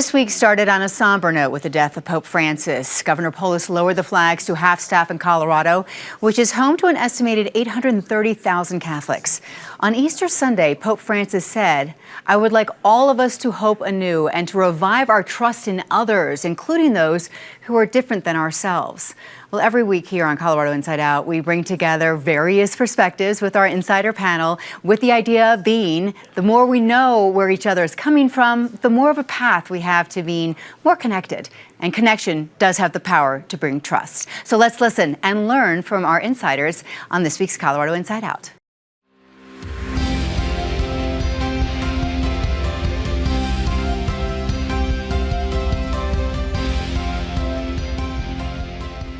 This week started on a somber note with the death of Pope Francis. Governor Polis lowered the flags to half-staff in Colorado, which is home to an estimated 830,000 Catholics. On Easter Sunday, Pope Francis said, "I would like all of us to hope anew and to revive our trust in others, including those who are different than ourselves." Well, every week here on Colorado Inside Out, we bring together various perspectives with our insider panel, with the idea being the more we know where each other is coming from, the more of a path we have to being more connected. And connection does have the power to bring trust. So let's listen and learn from our insiders on this week's Colorado Inside Out.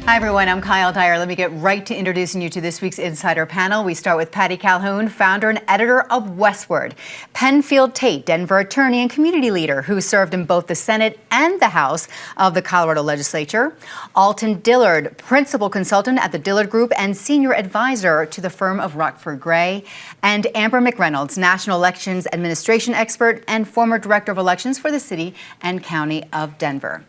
Hi, everyone. I'm Kyle Dyer. Let me get right to introducing you to this week's Insider panel. We start with Patty Calhoun, founder and editor of Westward. Penfield Tate, Denver attorney and community leader who served in both the Senate and the House of the Colorado Legislature. Alton Dillard, principal consultant at the Dillard Group and senior advisor to the firm of Rockford Gray. And Amber McReynolds, national elections administration expert and former director of elections for the city and county of Denver.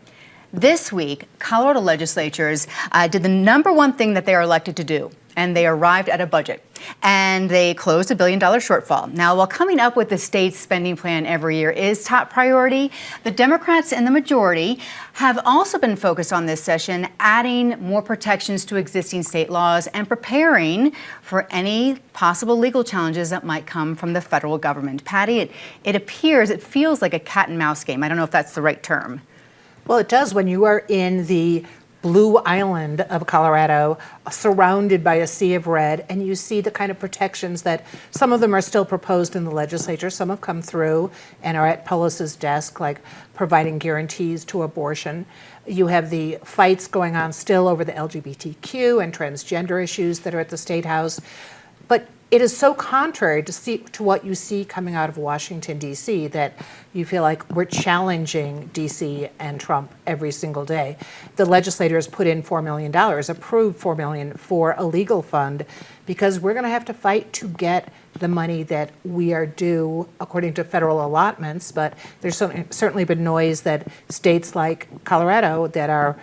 This week, Colorado legislatures did the number one thing that they are elected to do, and they arrived at a budget. And they closed a $1 billion shortfall. Now, while coming up with the state's spending plan every year is top priority, the Democrats in the majority have also been focused on this session, adding more protections to existing state laws and preparing for any possible legal challenges that might come from the federal government. Patty, it feels like a cat and mouse game. I don't know if that's the right term. Well, it does when you are in the blue island of Colorado, surrounded by a sea of red, and you see the kind of protections that some of them are still proposed in the legislature. Some have come through and are at Polis's desk, like providing guarantees to abortion. You have the fights going on still over the LGBTQ and transgender issues that are at the State House. But it is so contrary to what you see coming out of Washington, D.C., that you feel like we're challenging D.C. and Trump every single day. The legislators put in $4 million, approved $4 million for a legal fund, because we're going to have to fight to get the money that we are due according to federal allotments. But there's certainly been noise that states like Colorado that are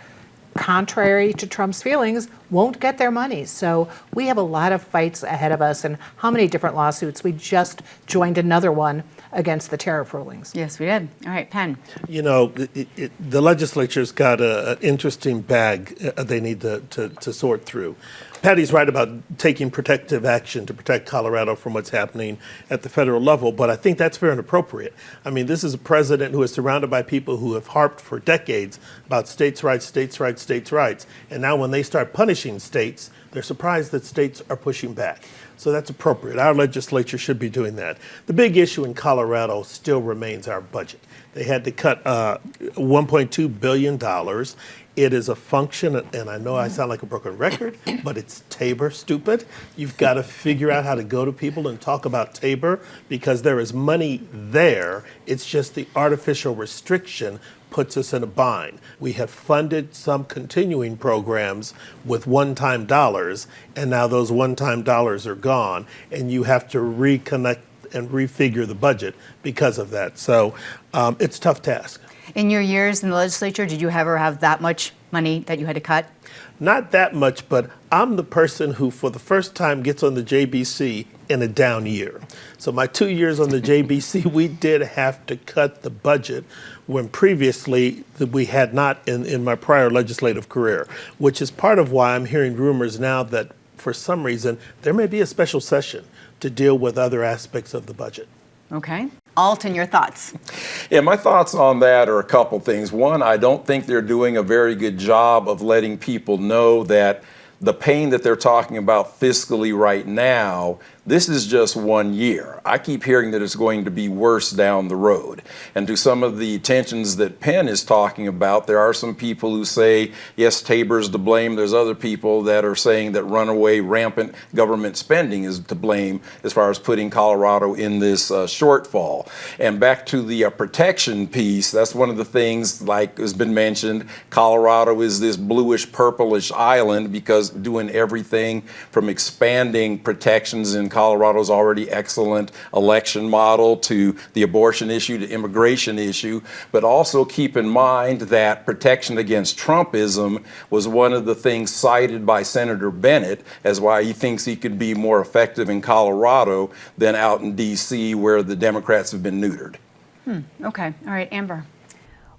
contrary to Trump's feelings won't get their money. So we have a lot of fights ahead of us, and how many different lawsuits. We just joined another one against the tariff rulings. Yes, we did. All right, Penn. You know, the legislature's got an interesting bag they need to sort through. Patty's right about taking protective action to protect Colorado from what's happening at the federal level, but I think that's fair and appropriate. I mean, this is a president who is surrounded by people who have harped for decades about states' rights, states' rights, states' rights, and now when they start punishing states, they're surprised that states are pushing back. So that's appropriate. Our legislature should be doing that. The big issue in Colorado still remains our budget. They had to cut $1.2 billion. It is a function, and I know I sound like a broken record, but it's Tabor stupid. You've got to figure out how to go to people and talk about Tabor, because there is money there. It's just the artificial restriction puts us in a bind. We have funded some continuing programs with one-time dollars, and now those one-time dollars are gone, and you have to reconnect and refigure the budget because of that. So it's a tough task. In your years in the legislature, did you ever have that much money that you had to cut? Not that much, but I'm the person who, for the first time, gets on the JBC in a down year. So my 2 years on the JBC, we did have to cut the budget when previously we had not in my prior legislative career, which is part of why I'm hearing rumors now that for some reason there may be a special session to deal with other aspects of the budget. Okay. Alton, your thoughts? Yeah, my thoughts on that are a couple things. One, I don't think they're doing a very good job of letting people know that the pain that they're talking about fiscally right now, this is just 1 year. I keep hearing that it's going to be worse down the road. And to some of the tensions that Penn is talking about, there are some people who say, yes, Tabor's to blame. There's other people that are saying that runaway, rampant government spending is to blame as far as putting Colorado in this shortfall. And back to the protection piece, that's one of the things, like has been mentioned, Colorado is this bluish, purplish island because doing everything from expanding protections in Colorado's already excellent election model to the abortion issue to immigration issue, but also keep in mind that protection against Trumpism was one of the things cited by Senator Bennett as why he thinks he could be more effective in Colorado than out in D.C. where the Democrats have been neutered. Okay. All right, Amber.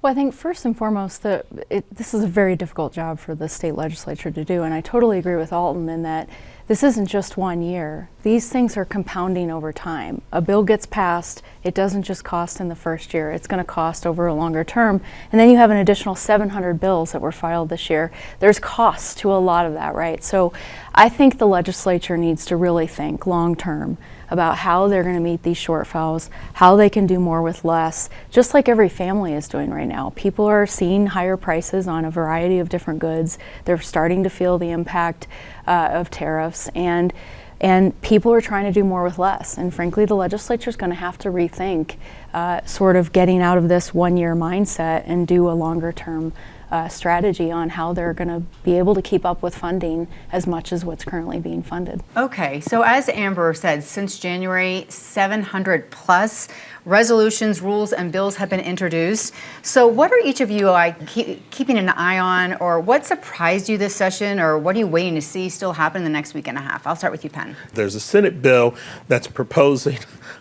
Well, I think first and foremost, this is a very difficult job for the state legislature to do, and I totally agree with Alton in that this isn't just 1 year. These things are compounding over time. A bill gets passed, it doesn't just cost in the first year, it's going to cost over a longer term, and then you have an additional 700 bills that were filed this year. There's costs to a lot of that, right? So I think the legislature needs to really think long term about how they're going to meet these shortfalls, how they can do more with less, just like every family is doing right now. People are seeing higher prices on a variety of different goods. They're starting to feel the impact of tariffs, and people are trying to do more with less. And frankly, the legislature is going to have to rethink sort of getting out of this 1 year mindset and do a longer term strategy on how they're going to be able to keep up with funding as much as what's currently being funded. Okay, so as Amber said, since January, 700 plus resolutions, rules, and bills have been introduced. So what are each of you keeping an eye on, or what surprised you this session, or what are you waiting to see still happen in the next week and a half? I'll start with you, Penn. There's a Senate bill that's proposing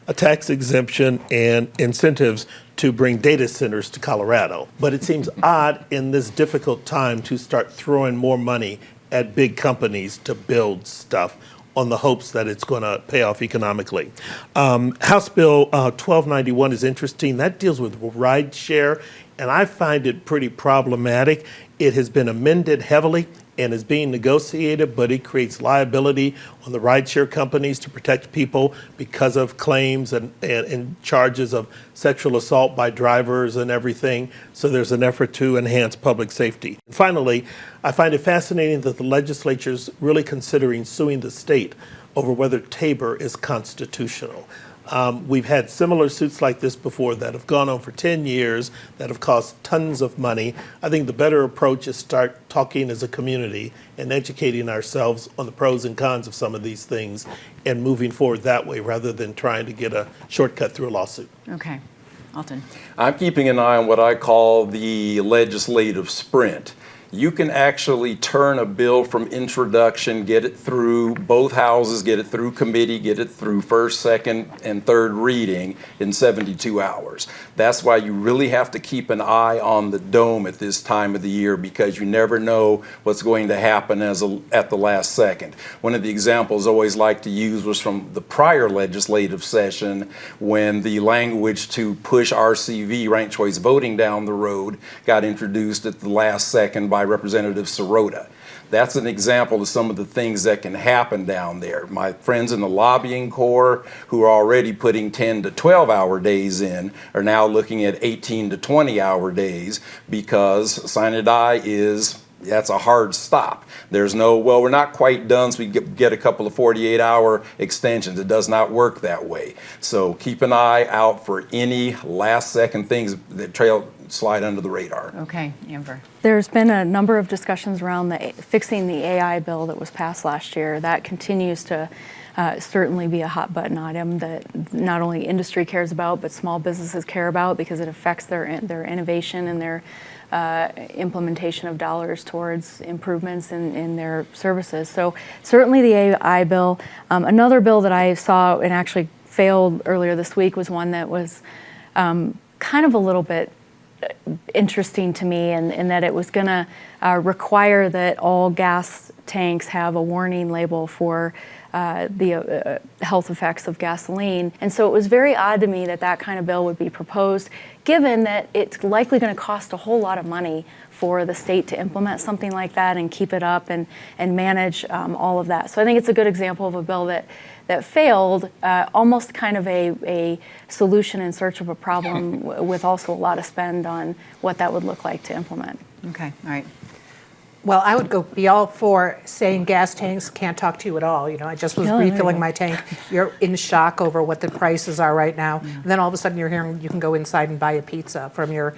a tax exemption and incentives to bring data centers to Colorado. But it seems odd in this difficult time to start throwing more money at big companies to build stuff on the hopes that it's going to pay off economically. House Bill 1291 is interesting. That deals with ride share, and I find it pretty problematic. It has been amended heavily and is being negotiated, but it creates liability on the rideshare companies to protect people because of claims and charges of sexual assault by drivers and everything. So there's an effort to enhance public safety. And finally, I find it fascinating that the legislature is really considering suing the state over whether Tabor is constitutional. We've had similar suits like this before that have gone on for 10 years, that have cost tons of money. I think the better approach is start talking as a community and educating ourselves on the pros and cons of some of these things and moving forward that way rather than trying to get a shortcut through a lawsuit. Okay. Alton. I'm keeping an eye on what I call the legislative sprint. You can actually turn a bill from introduction, get it through both houses, get it through committee, get it through first, second, and third reading in 72 hours. That's why you really have to keep an eye on the dome at this time of the year, because you never know what's going to happen at the last second. One of the examples I always like to use was from the prior legislative session when the language to push RCV, ranked choice voting, down the road got introduced at the last second by Representative Sirota. That's an example of some of the things that can happen down there. My friends in the lobbying corps who are already putting 10 to 12-hour days in are now looking at 18 to 20-hour days because sine die that's a hard stop. There's no, well, we're not quite done, so we get a couple of 48-hour extensions. It does not work that way. So keep an eye out for any last-second things that slide under the radar. Okay, Amber. There's been a number of discussions around fixing the AI bill that was passed last year. That continues to certainly be a hot button item that not only industry cares about, but small businesses care about because it affects their innovation and their implementation of dollars towards improvements in their services. So certainly the AI bill. Another bill that I saw and actually failed earlier this week was one that was kind of a little bit interesting to me in that it was going to require that all gas tanks have a warning label for the health effects of gasoline. And so it was very odd to me that that kind of bill would be proposed, given that it's likely going to cost a whole lot of money for the state to implement something like that and keep it up and manage all of that. So I think it's a good example of a bill that failed, almost kind of a solution in search of a problem with also a lot of spend on what that would look like to implement. Okay, all right. Well, I would be all for saying gas tanks can't talk to you at all. You know, I just was No, there you refilling go. my tank. You're in shock over what the prices are right now. And then all of a sudden you're hearing you can go inside and buy a pizza from your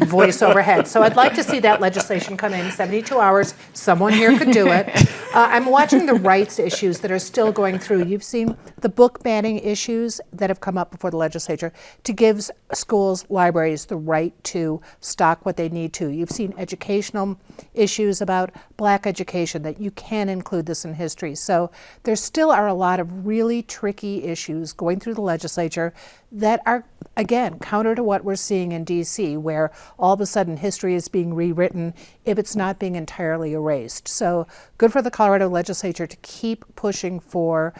voice overhead. So I'd like to see that legislation come in 72 hours. Someone here could do it. I'm watching the rights issues that are still going through. You've seen the book banning issues that have come up before the legislature to give schools, libraries the right to stock what they need to. You've seen educational issues about Black education, that you can include this in history. So there still are a lot of really tricky issues going through the legislature that are, again, counter to what we're seeing in DC, where all of a sudden history is being rewritten if it's not being entirely erased. So good for the Colorado legislature to keep pushing for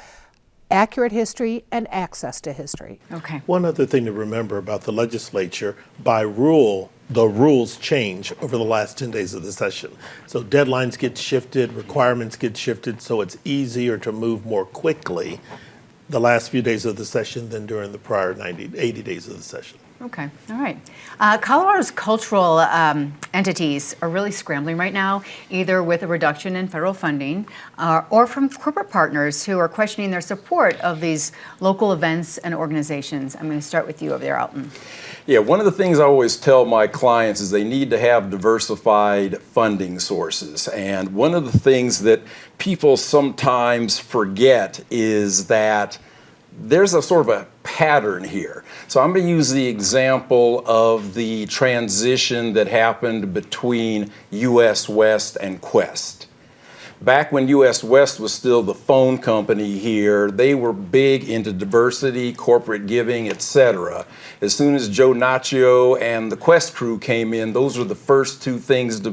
accurate history and access to history. Okay. One other thing to remember about the legislature, by rule, the rules change over the last 10 days of the session. So deadlines get shifted, requirements get shifted, so it's easier to move more quickly the last few days of the session than during the prior 80 days of the session. Okay, all right. Colorado's cultural entities are really scrambling right now, either with a reduction in federal funding or from corporate partners who are questioning their support of these local events and organizations. I'm going to start with you over there, Alton. Yeah, one of the things I always tell my clients is they need to have diversified funding sources. And one of the things that people sometimes forget is that there's a sort of a pattern here. So I'm going to use the example of the transition that happened between US West and Quest. Back when US West was still the phone company here, they were big into diversity, corporate giving, etc. As soon as Joe Nacho and the Quest crew came in, those were the first two things to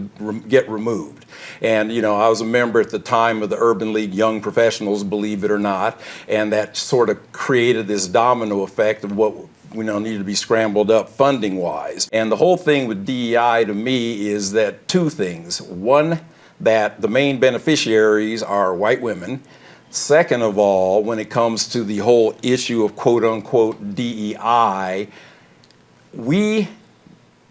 get removed. And, you know, I was a member at the time of the Urban League Young Professionals, believe it or not, and that sort of created this domino effect of what needed to be scrambled up funding-wise. And the whole thing with DEI to me is that two things. One, that the main beneficiaries are white women. Second of all, when it comes to the whole issue of quote-unquote DEI, we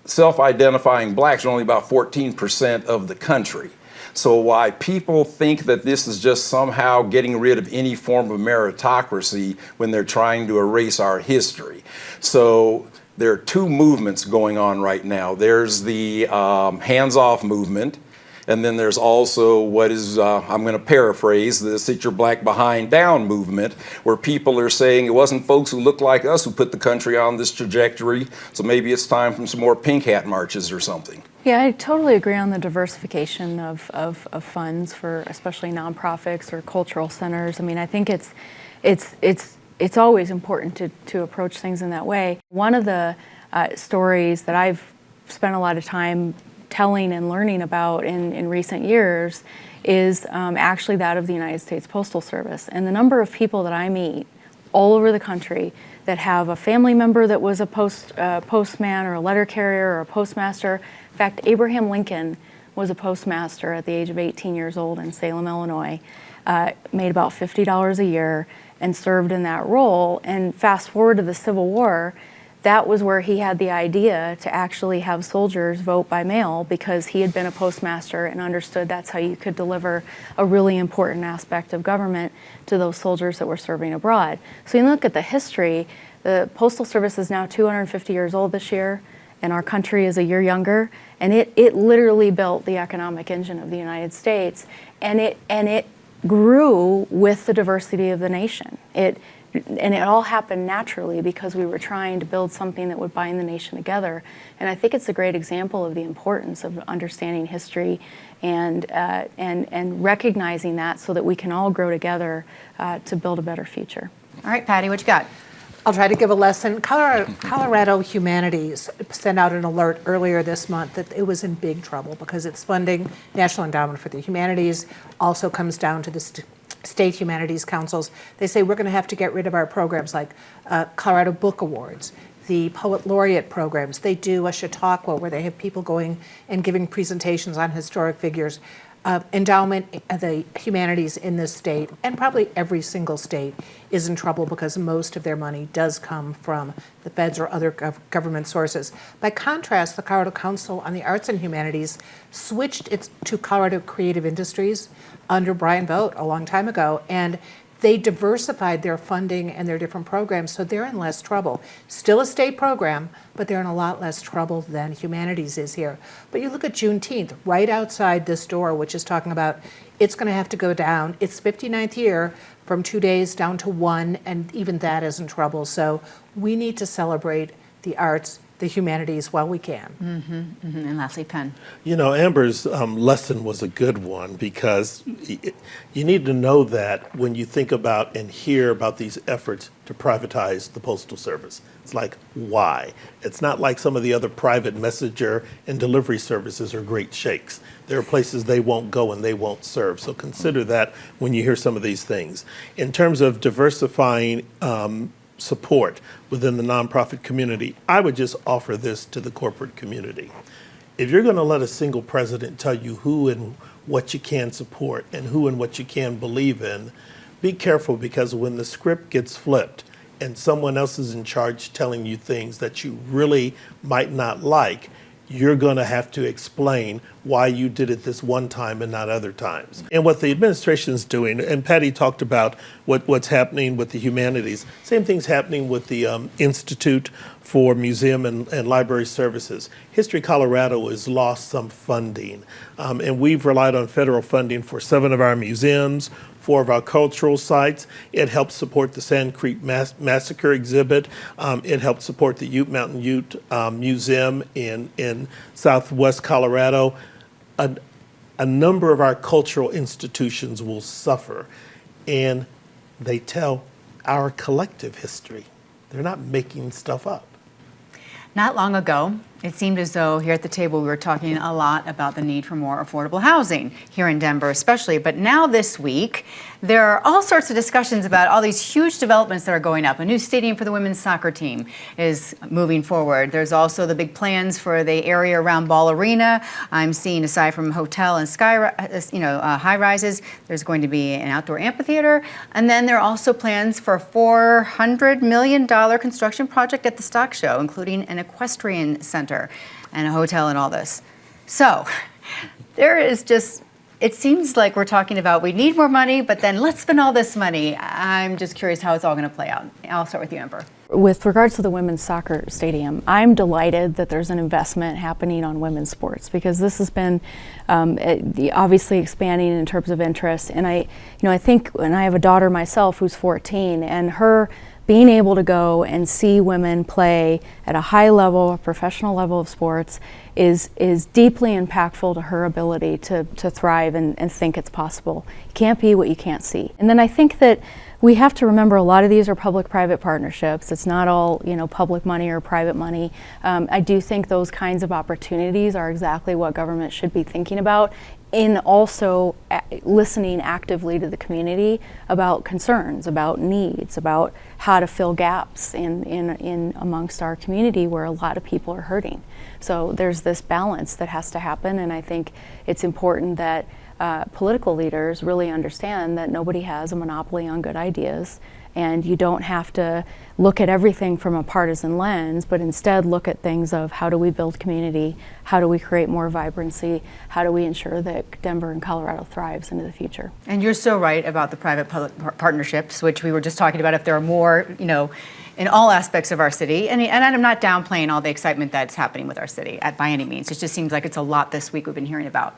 self-identifying blacks are only about 14% of the country. So why people think that this is just somehow getting rid of any form of meritocracy when they're trying to erase our history. So there are two movements going on right now. There's the hands-off movement, and then there's also what is, I'm going to paraphrase, the Sit Your Black Behind Down movement, where people are saying it wasn't folks who look like us who put the country on this trajectory, so maybe it's time for some more pink hat marches or something. Yeah, I totally agree on the diversification of funds for especially nonprofits or cultural centers. I mean, I think it's always important to approach things in that way. One of the stories that I've spent a lot of time telling and learning about in recent years is actually that of the United States Postal Service. And the number of people that I meet all over the country that have a family member that was a postman or a letter carrier or a postmaster. In fact, Abraham Lincoln was a postmaster at the age of 18 years old in Salem, Illinois, made about $50 a year and served in that role. And fast forward to the Civil War, that was where he had the idea to actually have soldiers vote by mail because he had been a postmaster and understood that's how you could deliver a really important aspect of government to those soldiers that were serving abroad. So you look at the history, the Postal Service is now 250 years old this year, and our country is a year younger, and it literally built the economic engine of the United States, and it grew with the diversity of the nation. And it all happened naturally because we were trying to build something that would bind the nation together. And I think it's a great example of the importance of understanding history and recognizing that so that we can all grow together to build a better future. All right, Patty, what you got? I'll try to give a lesson. Colorado Humanities sent out an alert earlier this month that it was in big trouble because its funding, National Endowment for the Humanities, also comes down to the state humanities councils. They say we're going to have to get rid of our programs like Colorado Book Awards, the Poet Laureate programs. They do a Chautauqua where they have people going and giving presentations on historic figures. endowment, the humanities in this state, and probably every single state, is in trouble because most of their money does come from the feds or other government sources. By contrast, the Colorado Council on the Arts and Humanities switched it to Colorado Creative Industries under Brian Vogt a long time ago, and they diversified their funding and their different programs, so they're in less trouble. Still a state program, but they're in a lot less trouble than humanities is here. But you look at Juneteenth, right outside this door, which is talking about it's going to have to go down. It's 59th year from 2 days down to 1, and even that is in trouble. So we need to celebrate the arts, the humanities while we can. And lastly, Penn. You know, Amber's lesson was a good one because you need to know that when you think about and hear about these efforts to privatize the Postal Service. It's like, why? It's not like some of the other private messenger and delivery services are great shakes. There are places they won't go and they won't serve. So consider that when you hear some of these things. In terms of diversifying support within the nonprofit community, I would just offer this to the corporate community. If you're going to let a single president tell you who and what you can support and who and what you can believe in, be careful, because when the script gets flipped and someone else is in charge telling you things that you really might not like, you're going to have to explain why you did it this one time and not other times. And what the administration's doing, and Patty talked about what's happening with the humanities, same thing's happening with the Institute for Museum and Library Services. History Colorado has lost some funding, and we've relied on federal funding for 7 of our museums, 4 of our cultural sites. It helps support the Sand Creek Massacre exhibit. It helps support the Ute Mountain Ute Museum in southwest Colorado. A number of our cultural institutions will suffer, and they tell our collective history. They're not making stuff up. Not long ago, it seemed as though here at the table we were talking a lot about the need for more affordable housing here in Denver especially. But now this week, there are all sorts of discussions about all these huge developments that are going up. A new stadium for the women's soccer team is moving forward. There's also the big plans for the area around Ball Arena. I'm seeing, aside from hotel and high rises, there's going to be an outdoor amphitheater. And then there are also plans for a $400 million construction project at the Stock Show, including an equestrian center and a hotel and all this. So there is just, it seems like we're talking about we need more money, but then let's spend all this money. I'm just curious how it's all going to play out. I'll start with you, Amber. With regards to the women's soccer stadium, I'm delighted that there's an investment happening on women's sports, because this has been obviously expanding in terms of interest. And I think, and I have a daughter myself who's 14, and her being able to go and see women play at a high level, a professional level of sports is deeply impactful to her ability to thrive and think it's possible. You can't be what you can't see. And then I think that we have to remember a lot of these are public-private partnerships. It's not all public money or private money. I do think those kinds of opportunities are exactly what government should be thinking about, in also listening actively to the community about concerns, about needs, about how to fill gaps in amongst our community where a lot of people are hurting. So there's this balance that has to happen, and I think it's important that political leaders really understand that nobody has a monopoly on good ideas, and you don't have to look at everything from a partisan lens, but instead look at things of how do we build community, how do we create more vibrancy, how do we ensure that Denver and Colorado thrives into the future. And you're so right about the private-public partnerships, which we were just talking about. If there are more, in all aspects of our city, and I'm not downplaying all the excitement that's happening with our city by any means. It just seems like it's a lot this week we've been hearing about.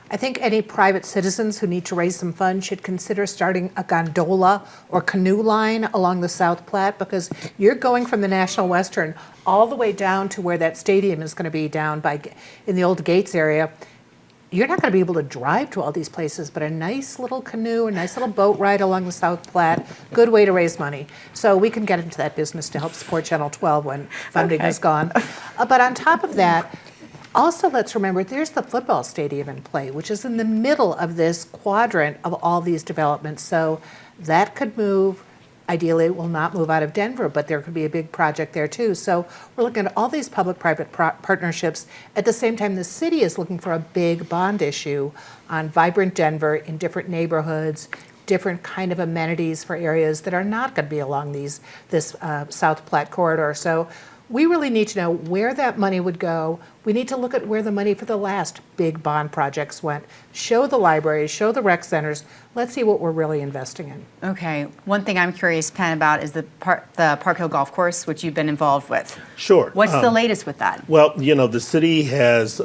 I think any private citizens who need to raise some funds should consider starting a gondola or canoe line along the South Platte, because you're going from the National Western all the way down to where that stadium is going to be down in the old Gates area. You're not going to be able to drive to all these places, but a nice little canoe, a nice little boat ride along the South Platte, good way to raise money. So we can get into that business to help support Channel 12 when funding is gone. But on top of that, also, let's remember, there's the football stadium in play, which is in the middle of this quadrant of all these developments. So that could move Ideally, it will not move out of Denver, but there could be a big project there too. So we're looking at all these public-private partnerships. At the same time, the city is looking for a big bond issue on vibrant Denver in different neighborhoods, different kind of amenities for areas that are not going to be along this South Platte corridor. So we really need to know where that money would go. We need to look at where the money for the last big bond projects went. Show the libraries, show the rec centers. Let's see what we're really investing in. Okay. One thing I'm curious, Penn, about is the Park Hill Golf Course, which you've been involved with. Sure. What's the latest with that? Well, the city has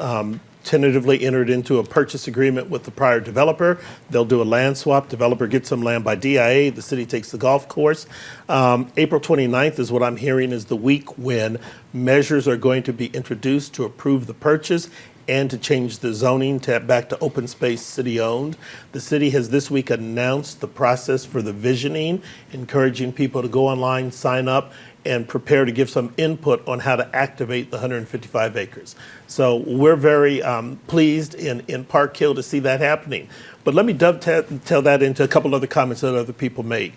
tentatively entered into a purchase agreement with the prior developer. They'll do a land swap. Developer gets some land by DIA. The city takes the golf course. April 29th is what I'm hearing is the week when measures are going to be introduced to approve the purchase and to change the zoning back to open space city-owned. The city has this week announced the process for the visioning, encouraging people to go online, sign up, and prepare to give some input on how to activate the 155 acres. So we're very pleased in Park Hill to see that happening. But let me dovetail that into a couple other comments that other people make.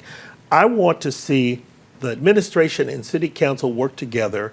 I want to see the administration and city council work together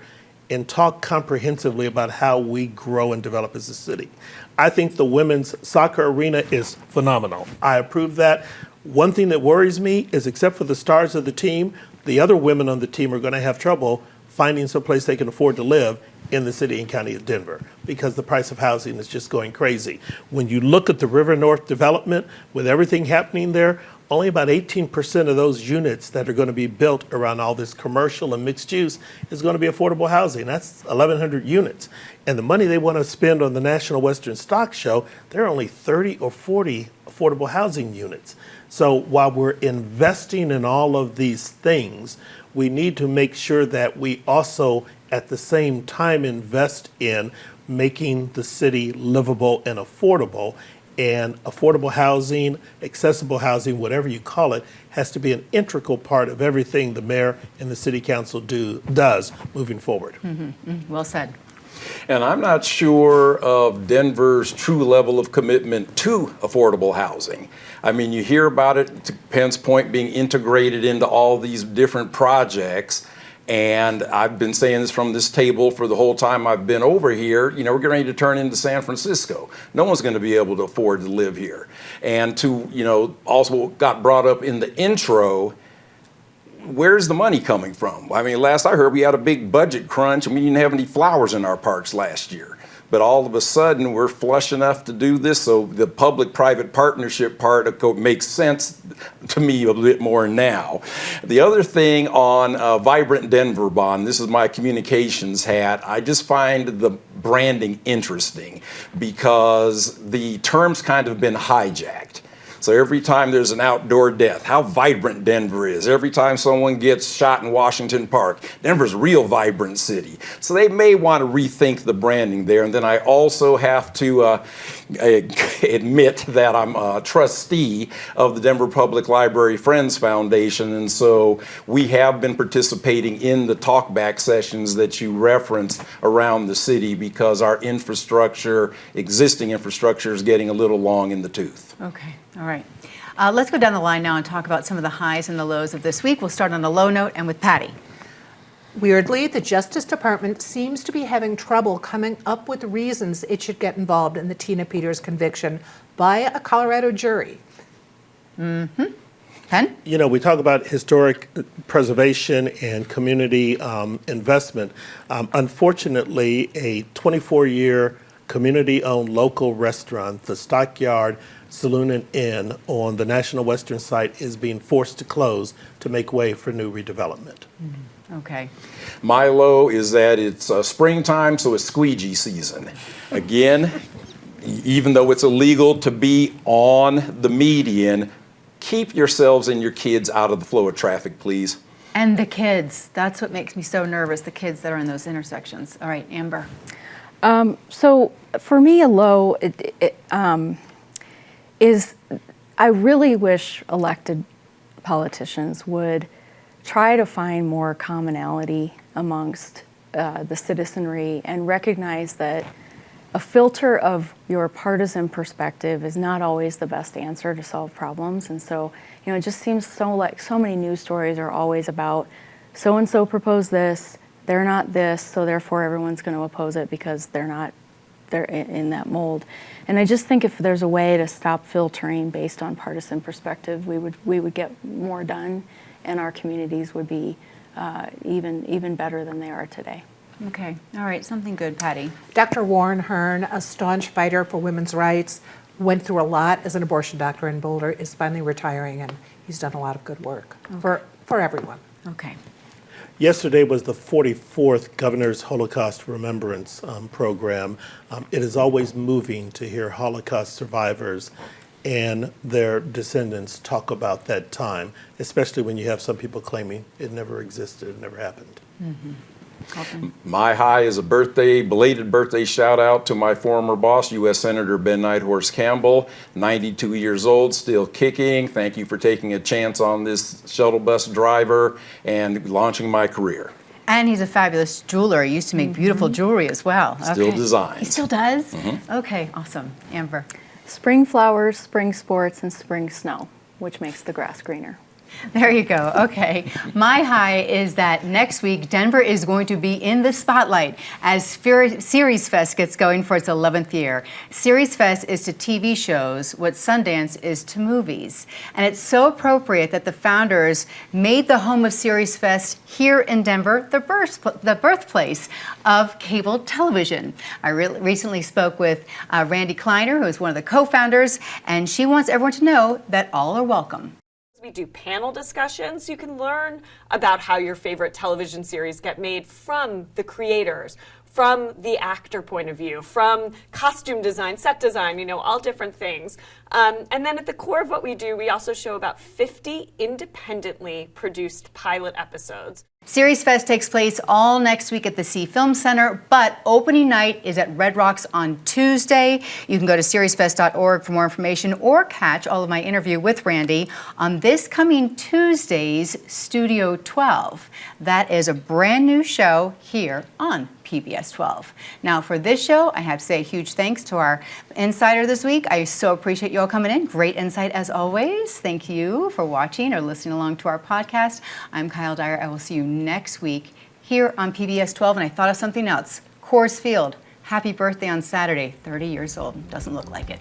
and talk comprehensively about how we grow and develop as a city. I think the women's soccer arena is phenomenal. I approve that. One thing that worries me is, except for the stars of the team, the other women on the team are going to have trouble finding some place they can afford to live in the city and county of Denver because the price of housing is just going crazy. When you look at the River North development, with everything happening there, only about 18% of those units that are going to be built around all this commercial and mixed use is going to be affordable housing. That's 1,100 units. And the money they want to spend on the National Western Stock Show, there are only 30 or 40 affordable housing units. So while we're investing in all of these things, we need to make sure that we also, at the same time, invest in making the city livable and affordable. And affordable housing, accessible housing, whatever you call it, has to be an integral part of everything the mayor and the city council does moving forward. Well said. And I'm not sure of Denver's true level of commitment to affordable housing. I mean, you hear about it, to Penn's point, being integrated into all these different projects. And I've been saying this from this table for the whole time I've been over here. We're getting ready to turn into San Francisco. No one's going to be able to afford to live here. And to, also what got brought up in the intro, where's the money coming from? I mean, last I heard we had a big budget crunch and we didn't have any flowers in our parks last year. But all of a sudden, we're flush enough to do this, so the public-private partnership part makes sense to me a bit more now. The other thing on Vibrant Denver Bond, this is my communications hat, I just find the branding interesting because the term's kind of been hijacked. So every time there's an outdoor death, how vibrant Denver is. Every time someone gets shot in Washington Park, Denver's a real vibrant city. So they may want to rethink the branding there. And then I also have to admit that I'm a trustee of the Denver Public Library Friends Foundation. And so we have been participating in the talkback sessions that you referenced around the city because our existing infrastructure is getting a little long in the tooth. Okay. All right. Let's go down the line now and talk about some of the highs and the lows of this week. We'll start on a low note and with Patty. Weirdly, the Justice Department seems to be having trouble coming up with reasons it should get involved in the Tina Peters conviction by a Colorado jury. Penn? We talk about historic preservation and community investment. Unfortunately, a 24-year community-owned local restaurant, the Stockyard Saloon and Inn on the National Western site, is being forced to close to make way for new redevelopment. Okay. My low is that it's springtime, so it's squeegee season. Again, even though it's illegal to be on the median, keep yourselves and your kids out of the flow of traffic, please. And the kids. That's what makes me so nervous, the kids that are in those intersections. All right, Amber. So for me, a low is I really wish elected politicians would try to find more commonality amongst the citizenry and recognize that a filter of your partisan perspective is not always the best answer to solve problems. And so, it just seems so many news stories are always about so-and-so proposed this, they're not this, so therefore everyone's going to oppose it because they're in that mold. And I just think if there's a way to stop filtering based on partisan perspective, we would get more done, and our communities would be even better than they are today. Okay. All right. Something good, Patty. Dr. Warren Hearn, a staunch fighter for women's rights, went through a lot as an abortion doctor in Boulder, is finally retiring, and he's done a lot of good work for everyone. Okay. Yesterday was the 44th Governor's Holocaust Remembrance Program. It is always moving to hear Holocaust survivors and their descendants talk about that time, especially when you have some people claiming it never existed, it never happened. Mm-hmm. My high is a belated birthday shout out to my former boss, U.S. Senator Ben Nighthorse Campbell, 92 years old, still kicking. Thank you for taking a chance on this shuttle bus driver and launching my career. And he's a fabulous jeweler. He used to make beautiful jewelry as well. Still designs. He still does? Okay, awesome. Amber. Spring flowers, spring sports, and spring snow, which makes the grass greener. There you go. Okay. My high is that next week, Denver is going to be in the spotlight as Series Fest gets going for its 11th year. Series Fest is to TV shows what Sundance is to movies. And it's so appropriate that the founders made the home of Series Fest here in Denver the birthplace of cable television. I recently spoke with Randy Kleiner, who is one of the co-founders, and she wants everyone to know that all are welcome. We do panel discussions. You can learn about how your favorite television series get made from the creators, from the actor point of view, from costume design, set design, all different things. And then at the core of what we do, we also show about 50 independently produced pilot episodes. Series Fest takes place all next week at the C Film Center, but opening night is at Red Rocks on Tuesday. You can go to seriesfest.org for more information or catch all of my interview with Randy on this coming Tuesday's Studio 12. That is a brand new show here on PBS 12. Now for this show, I have to say a huge thanks to our insider this week. I so appreciate you all coming in. Great insight as always. Thank you for watching or listening along to our podcast. I'm Kyle Dyer. I will see you next week here on PBS 12. And I thought of something else. Coors Field, happy birthday on Saturday. 30 years old. Doesn't look like it.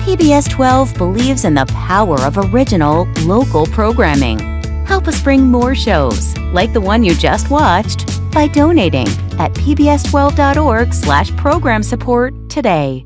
PBS 12 believes in the power of original, local programming. Help us bring more shows, like the one you just watched, by donating at pbs12.org/program support today.